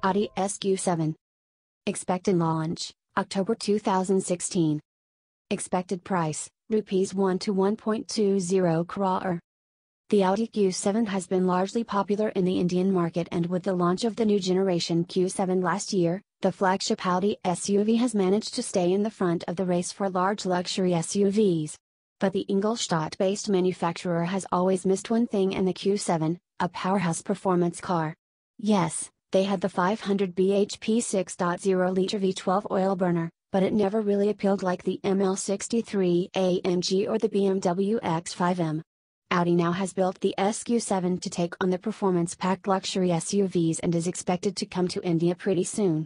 Audi SQ7. Expected launch, October 2016. Expected price, Rs 1 to 1.20 crore. The Audi Q7 has been largely popular in the Indian market, and with the launch of the new generation Q7 last year, the flagship Audi SUV has managed to stay in the front of the race for large luxury SUVs. But the Ingolstadt-based manufacturer has always missed one thing in the Q7, a powerhouse performance car. Yes, they had the 500 bhp 6.0-liter V12 oil burner, but it never really appealed like the ML63 AMG or the BMW X5M. Audi now has built the SQ7 to take on the performance-packed luxury SUVs and is expected to come to India pretty soon.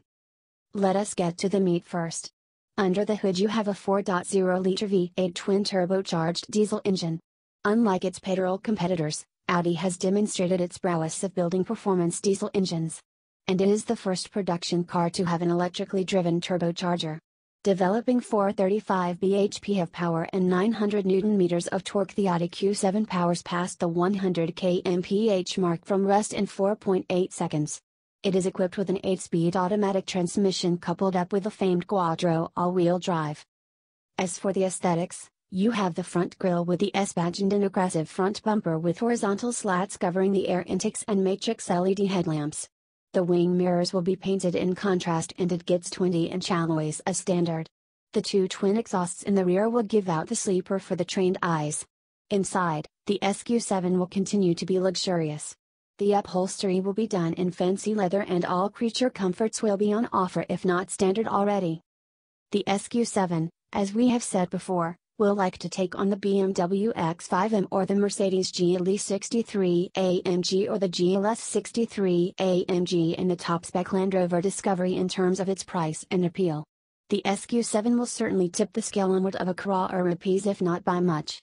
Let us get to the meat first. Under the hood you have a 4.0-liter V8 twin-turbocharged diesel engine. Unlike its petrol competitors, Audi has demonstrated its prowess of building performance diesel engines. And it is the first production car to have an electrically driven turbocharger. Developing 435 bhp of power and 900 Nm of torque, the Audi Q7 powers past the 100 km/h mark from rest in 4.8 seconds. It is equipped with an 8-speed automatic transmission coupled up with the famed Quattro all-wheel drive. As for the aesthetics, you have the front grille with the S-badge and an aggressive front bumper with horizontal slats covering the air intakes and matrix LED headlamps. The wing mirrors will be painted in contrast and it gets 20-inch alloys as standard. The two twin exhausts in the rear will give out the sleeper for the trained eyes. Inside, the SQ7 will continue to be luxurious. The upholstery will be done in fancy leather and all creature comforts will be on offer if not standard already. The SQ7, as we have said before, will like to take on the BMW X5M or the Mercedes GLE 63 AMG or the GLS 63 AMG in the top-spec Land Rover Discovery in terms of its price and appeal. The SQ7 will certainly tip the scale onward of a crore rupees if not by much.